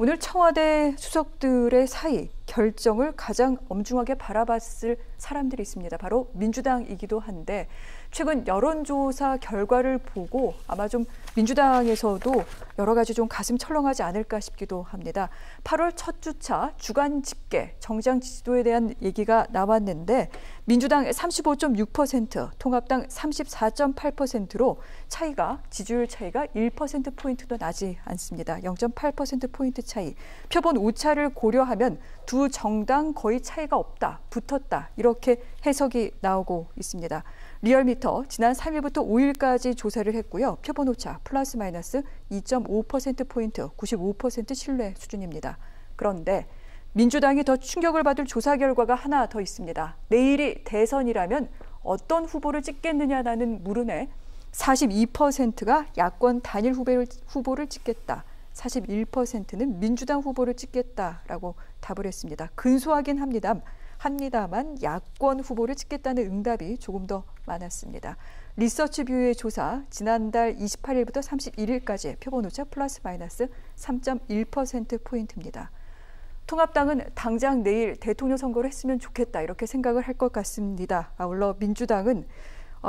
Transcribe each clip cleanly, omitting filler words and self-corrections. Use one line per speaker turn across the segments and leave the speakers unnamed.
오늘 청와대 수석들의 사이 결정을 가장 엄중하게 바라봤을 사람들이 있습니다. 바로 민주당이기도 한데 최근 여론조사 결과를 보고 아마 좀 민주당에서도 여러 가지 좀 가슴 철렁하지 않을까 싶기도 합니다. 8월 첫 주차 주간 집계 정당 지지도에 대한 얘기가 나왔는데 민주당 35.6%, 통합당 34.8%로 지지율 차이가 1%포인트도 나지 않습니다. 0.8%포인트 차이. 표본 오차를 고려하면 두 정당 거의 차이가 없다, 붙었다 이렇게 해석이 나오고 있습니다. 리얼미터 지난 3일부터 5일까지 조사를 했고요. 표본 오차 플러스 마이너스 2.5%포인트, 95% 신뢰 수준입니다. 그런데 민주당이 더 충격을 받을 조사 결과가 하나 더 있습니다. 내일이 대선이라면 어떤 후보를 찍겠느냐라는 물음에 42%가 야권 단일 후보를 찍겠다. 41%는 민주당 후보를 찍겠다라고 답을 했습니다. 근소하긴 합니다만 야권 후보를 찍겠다는 응답이 조금 더 많았습니다. 리서치뷰의 조사 지난달 28일부터 31일까지 표본오차 플러스 마이너스 3.1%포인트입니다. 통합당은 당장 내일 대통령 선거를 했으면 좋겠다 이렇게 생각을 할 것 같습니다. 아울러 민주당은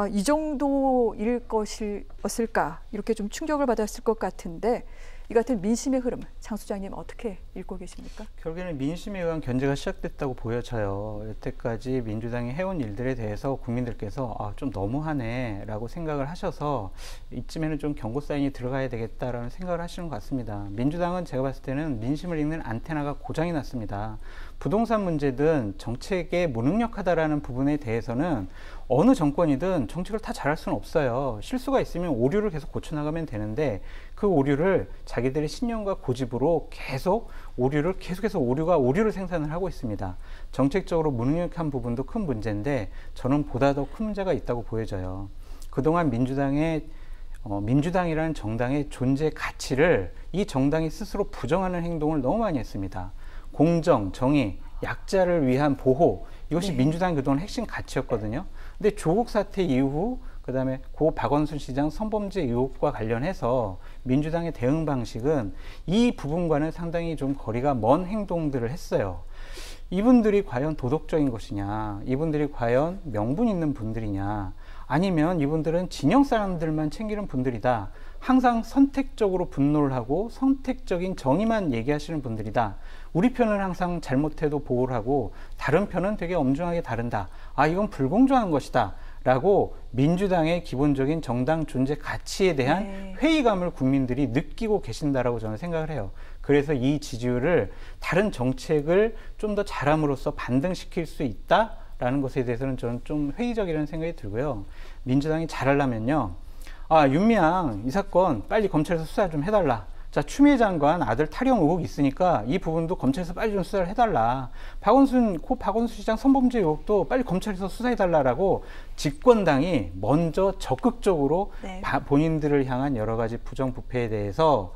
이 정도일 것이었을까 이렇게 좀 충격을 받았을 것 같은데 이 같은 민심의 흐름, 장 소장님 어떻게 읽고 계십니까?
결국에는 민심에 의한 견제가 시작됐다고 보여져요. 여태까지 민주당이 해온 일들에 대해서 국민들께서 좀 너무하네 라고 생각을 하셔서 이쯤에는 좀 경고 사인이 들어가야 되겠다라는 생각을 하시는 것 같습니다. 민주당은 제가 봤을 때는 민심을 읽는 안테나가 고장이 났습니다. 부동산 문제든 정책에 무능력하다라는 부분에 대해서는 어느 정권이든 정책을 다 잘할 수는 없어요. 실수가 있으면 오류를 계속 고쳐나가면 되는데 그 오류를 자기들의 신념과 고집으로 계속해서 오류를 생산을 하고 있습니다. 정책적으로 무능력한 부분도 큰 문제인데 저는 보다 더 큰 문제가 있다고 보여져요. 그동안 민주당이라는 정당의 존재 가치를 이 정당이 스스로 부정하는 행동을 너무 많이 했습니다. 공정, 정의, 약자를 위한 보호 이것이 민주당의 그동안 핵심 가치였거든요. 근데 조국 사태 이후 그다음에 고 박원순 시장 성범죄 의혹과 관련해서 민주당의 대응 방식은 이 부분과는 상당히 좀 거리가 먼 행동들을 했어요. 이분들이 과연 도덕적인 것이냐, 이분들이 과연 명분 있는 분들이냐, 아니면 이분들은 진영 사람들만 챙기는 분들이다. 항상 선택적으로 분노를 하고 선택적인 정의만 얘기하시는 분들이다. 우리 편은 항상 잘못해도 보호를 하고 다른 편은 되게 엄중하게 다룬다. 이건 불공정한 것이다. 라고 민주당의 기본적인 정당 존재 가치에 대한 회의감을 국민들이 느끼고 계신다라고 저는 생각을 해요. 그래서 이 지지율을 다른 정책을 좀 더 잘함으로써 반등시킬 수 있다라는 것에 대해서는 저는 좀 회의적이라는 생각이 들고요. 민주당이 잘하려면요. 윤미향 이 사건 빨리 검찰에서 수사 좀 해달라. 자, 추미애 장관 아들 탈영 의혹이 있으니까 이 부분도 검찰에서 빨리 좀 수사를 해달라. 박원순 시장 성범죄 의혹도 빨리 검찰에서 수사해달라라고 집권당이 먼저 적극적으로 본인들을 향한 여러 가지 부정부패에 대해서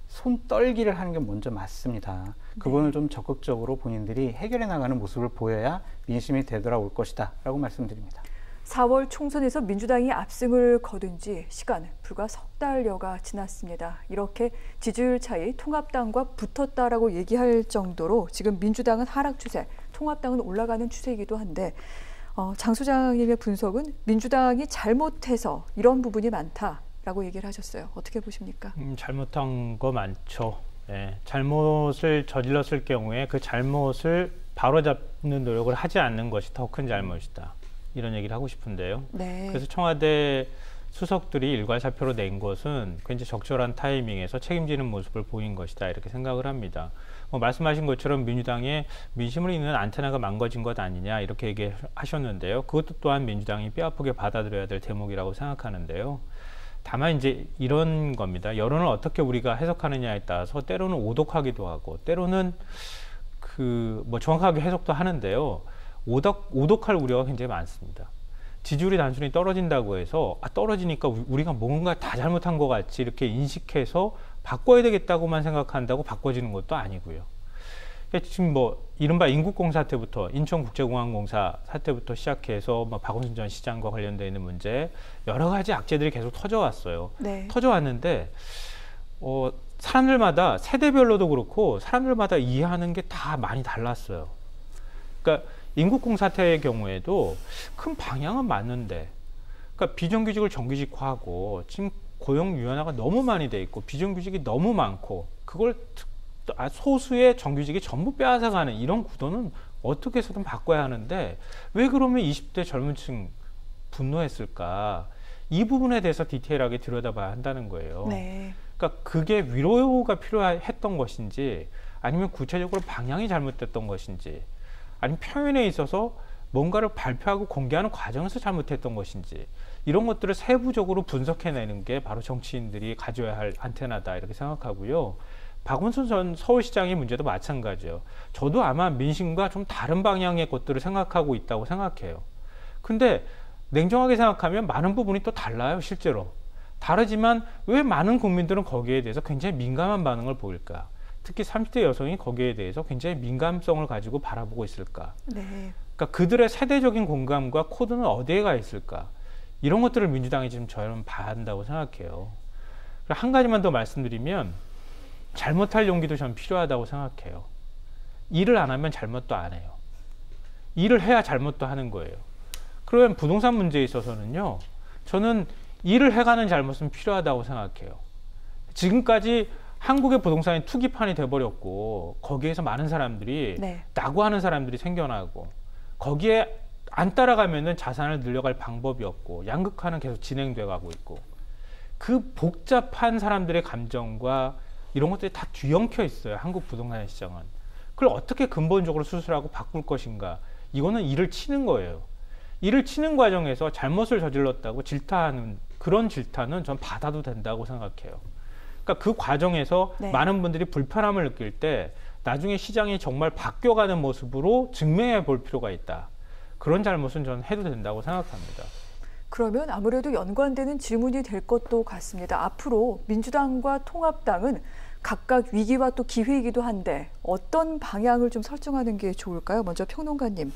손떨기를 하는 게 먼저 맞습니다. 그 부분을 좀 적극적으로 본인들이 해결해 나가는 모습을 보여야 민심이 되돌아올 것이다 라고 말씀드립니다.
4월 총선에서 민주당이 압승을 거둔 지 시간 불과 석 달여가 지났습니다. 이렇게 지지율 차이 통합당과 붙었다라고 얘기할 정도로 지금 민주당은 하락 추세, 통합당은 올라가는 추세이기도 한데 장 소장님의 분석은 민주당이 잘못해서 이런 부분이 많다라고 얘기를 하셨어요. 어떻게 보십니까?
잘못한 거 많죠. 잘못을 저질렀을 경우에 그 잘못을 바로잡는 노력을 하지 않는 것이 더 큰 잘못이다. 이런 얘기를 하고 싶은데요. 그래서 청와대 수석들이 일괄사표로 낸 것은 굉장히 적절한 타이밍에서 책임지는 모습을 보인 것이다 이렇게 생각을 합니다. 말씀하신 것처럼 민주당의 민심을 읽는 안테나가 망가진 것 아니냐 이렇게 얘기하셨는데요. 그것도 또한 민주당이 뼈아프게 받아들여야 될 대목이라고 생각하는데요. 다만 이제 이런 겁니다. 여론을 어떻게 우리가 해석하느냐에 따라서 때로는 오독하기도 하고 때로는 정확하게 해석도 하는데요. 오독할 우려가 굉장히 많습니다. 지지율이 단순히 떨어진다고 해서 떨어지니까 우리가 뭔가 다 잘못한 것 같이 이렇게 인식해서 바꿔야 되겠다고만 생각한다고 바꿔지는 것도 아니고요. 지금 이른바 인국공 사태부터 인천국제공항공사 사태부터 시작해서 박원순 전 시장과 관련되어 있는 문제 여러 가지 악재들이 계속 터져왔어요. 터져왔는데 사람들마다 세대별로도 그렇고 사람들마다 이해하는 게 다 많이 달랐어요. 그러니까 인국공 사태의 경우에도 큰 방향은 맞는데, 그러니까 비정규직을 정규직화하고 지금 고용 유연화가 너무 많이 돼 있고 비정규직이 너무 많고 그걸 소수의 정규직이 전부 빼앗아가는 이런 구도는 어떻게 해서든 바꿔야 하는데 왜 그러면 20대 젊은 층 분노했을까? 이 부분에 대해서 디테일하게 들여다봐야 한다는 거예요.
네.
그러니까 그게 위로가 필요했던 것인지 아니면 구체적으로 방향이 잘못됐던 것인지 아니면 표현에 있어서 뭔가를 발표하고 공개하는 과정에서 잘못했던 것인지 이런 것들을 세부적으로 분석해내는 게 바로 정치인들이 가져야 할 안테나다 이렇게 생각하고요. 박원순 전 서울시장의 문제도 마찬가지예요. 저도 아마 민심과 좀 다른 방향의 것들을 생각하고 있다고 생각해요. 근데 냉정하게 생각하면 많은 부분이 또 달라요, 실제로. 다르지만 왜 많은 국민들은 거기에 대해서 굉장히 민감한 반응을 보일까? 특히 30대 여성이 거기에 대해서 굉장히 민감성을 가지고 바라보고 있을까?
네.
그러니까 그들의 세대적인 공감과 코드는 어디에 가 있을까? 이런 것들을 민주당이 지금 저는 봐야 한다고 생각해요. 한 가지만 더 말씀드리면 잘못할 용기도 저는 필요하다고 생각해요. 일을 안 하면 잘못도 안 해요. 일을 해야 잘못도 하는 거예요. 그러면 부동산 문제에 있어서는요. 저는 일을 해가는 잘못은 필요하다고 생각해요. 지금까지 한국의 부동산이 투기판이 돼버렸고 거기에서 많은 사람들이
네.
낙오하는 사람들이 생겨나고 거기에 안 따라가면은 자산을 늘려갈 방법이 없고 양극화는 계속 진행돼 가고 있고 그 복잡한 사람들의 감정과 이런 것들이 다 뒤엉켜 있어요. 한국 부동산 시장은. 그걸 어떻게 근본적으로 수술하고 바꿀 것인가. 이거는 일을 치는 거예요. 일을 치는 과정에서 잘못을 저질렀다고 질타하는 그런 질타는 전 받아도 된다고 생각해요. 그러니까 그 과정에서
네.
많은 분들이 불편함을 느낄 때 나중에 시장이 정말 바뀌어가는 모습으로 증명해 볼 필요가 있다. 그런 잘못은 저는 해도 된다고 생각합니다.
그러면 아무래도 연관되는 질문이 될 것도 같습니다. 앞으로 민주당과 통합당은 각각 위기와 또 기회이기도 한데 어떤 방향을 좀 설정하는 게 좋을까요? 먼저 평론가님.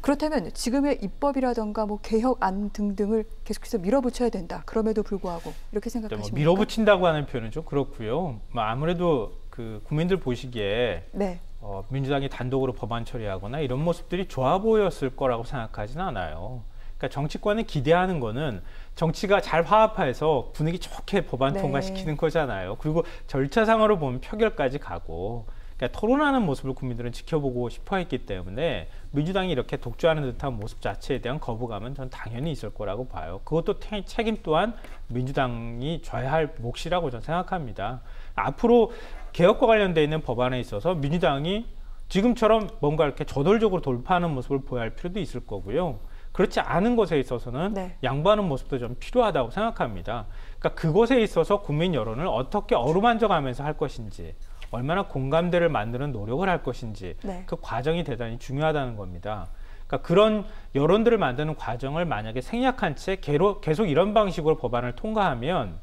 그렇다면 지금의 입법이라던가 뭐 개혁안 등등을 계속해서 밀어붙여야 된다. 그럼에도 불구하고 이렇게 생각하십니까?
밀어붙인다고 하는 표현은 좀 그렇고요. 아무래도 그 국민들 보시기에
네.
민주당이 단독으로 법안 처리하거나 이런 모습들이 좋아 보였을 거라고 생각하지는 않아요. 그러니까 정치권은 기대하는 거는 정치가 잘 화합해서 분위기 좋게 법안
네.
통과시키는 거잖아요. 그리고 절차상으로 보면 표결까지 가고 그러니까 토론하는 모습을 국민들은 지켜보고 싶어 했기 때문에 민주당이 이렇게 독주하는 듯한 모습 자체에 대한 거부감은 전 당연히 있을 거라고 봐요. 그것도 책임 또한 민주당이 져야 할 몫이라고 저는 생각합니다. 앞으로 개혁과 관련되어 있는 법안에 있어서 민주당이 지금처럼 뭔가 이렇게 저돌적으로 돌파하는 모습을 보여야 할 필요도 있을 거고요. 그렇지 않은 것에 있어서는
네.
양보하는 모습도 좀 필요하다고 생각합니다. 그러니까 그것에 있어서 국민 여론을 어떻게 어루만져 가면서 할 것인지 얼마나 공감대를 만드는 노력을 할 것인지
네.
그 과정이 대단히 중요하다는 겁니다. 그러니까 그런 여론들을 만드는 과정을 만약에 생략한 채 계속 이런 방식으로 법안을 통과하면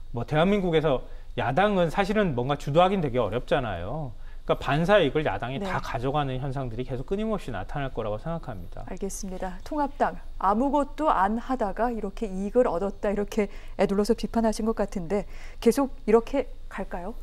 뭐 대한민국에서 야당은 사실은 뭔가 주도하긴 되게 어렵잖아요. 그러니까 반사이익을 야당이
네.
다 가져가는 현상들이 계속 끊임없이 나타날 거라고 생각합니다.
알겠습니다. 통합당 아무것도 안 하다가 이렇게 이익을 얻었다 이렇게 애둘러서 비판하신 것 같은데 계속 이렇게 갈까요?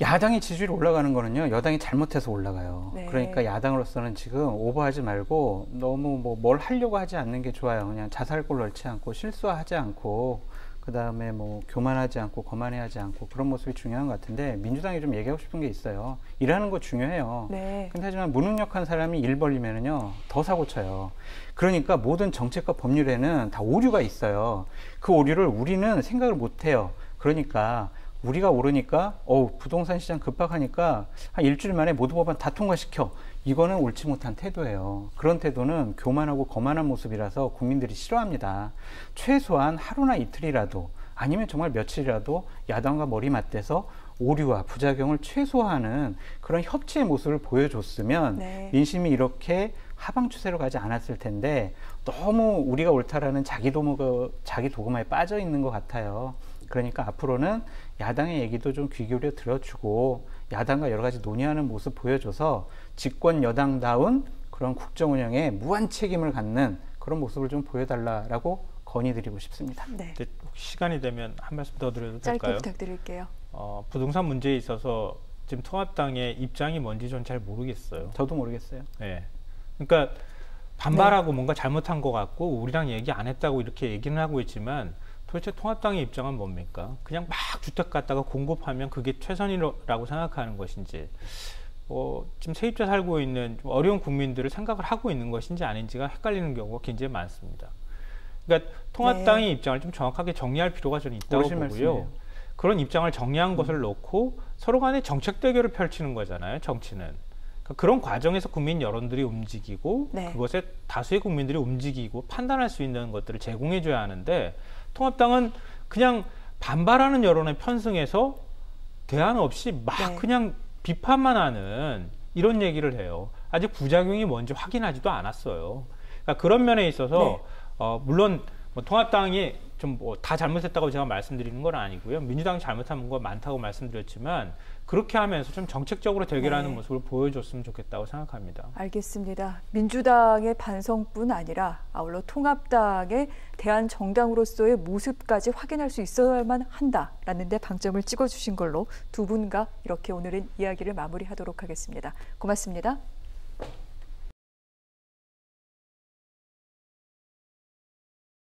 야당의 지지율이 올라가는 거는요, 여당이 잘못해서 올라가요.
네.
그러니까 야당으로서는 지금 오버하지 말고 너무 뭘 하려고 하지 않는 게 좋아요. 그냥 자살골 넣지 않고 실수하지 않고 그 다음에 뭐 교만하지 않고 거만해하지 않고 그런 모습이 중요한 것 같은데 민주당이 좀 얘기하고 싶은 게 있어요. 일하는 거 중요해요.
네.
근데 하지만 무능력한 사람이 일 벌리면은요 더 사고 쳐요. 그러니까 모든 정책과 법률에는 다 오류가 있어요. 그 오류를 우리는 생각을 못 해요. 그러니까 우리가 오르니까 부동산 시장 급박하니까 한 일주일 만에 모든 법안 다 통과시켜. 이거는 옳지 못한 태도예요. 그런 태도는 교만하고 거만한 모습이라서 국민들이 싫어합니다. 최소한 하루나 이틀이라도 아니면 정말 며칠이라도 야당과 머리 맞대서 오류와 부작용을 최소화하는 그런 협치의 모습을 보여줬으면
네.
민심이 이렇게 하방 추세로 가지 않았을 텐데 너무 우리가 옳다라는 자기 도구마에 빠져 있는 것 같아요. 그러니까 앞으로는 야당의 얘기도 좀 귀 기울여 들어주고 야당과 여러 가지 논의하는 모습 보여줘서 집권 여당다운 그런 국정 운영에 무한 책임을 갖는 그런 모습을 좀 보여달라고 건의드리고 싶습니다.
네.
시간이 되면 한 말씀 더 드려도
짧게
될까요?
부탁드릴게요.
부동산 문제에 있어서 지금 통합당의 입장이 뭔지 전 잘 모르겠어요.
저도 모르겠어요.
네. 그러니까 반발하고 뭔가 잘못한 것 같고 우리랑 얘기 안 했다고 이렇게 얘기는 하고 있지만 도대체 통합당의 입장은 뭡니까? 그냥 막 주택 갖다가 공급하면 그게 최선이라고 생각하는 것인지 지금 세입자 살고 있는 좀 어려운 국민들을 생각을 하고 있는 것인지 아닌지가 헷갈리는 경우가 굉장히 많습니다. 그러니까 통합당의 입장을 좀 정확하게 정리할 필요가 저는 있다고 보고요. 말씀이에요. 그런 입장을 정리한 것을 놓고 서로 간에 정책 대결을 펼치는 거잖아요. 정치는. 그런 과정에서 국민 여론들이 움직이고 그것에 다수의 국민들이 움직이고 판단할 수 있는 것들을 제공해 줘야 하는데 통합당은 그냥 반발하는 여론에 편승해서 대안 없이 막 그냥 비판만 하는 이런 얘기를 해요. 아직 부작용이 뭔지 확인하지도 않았어요. 그러니까 그런 면에 있어서 물론 뭐 통합당이 좀 다 잘못했다고 제가 말씀드리는 건 아니고요. 민주당이 잘못한 거 많다고 말씀드렸지만 그렇게 하면서 좀 정책적으로 대결하는 모습을 보여줬으면 좋겠다고 생각합니다.
알겠습니다. 민주당의 반성뿐 아니라 아울러 통합당의 대한정당으로서의 모습까지 확인할 수 있어야만 한다라는 데 방점을 찍어주신 걸로 두 분과 이렇게 오늘은 이야기를 마무리하도록 하겠습니다. 고맙습니다.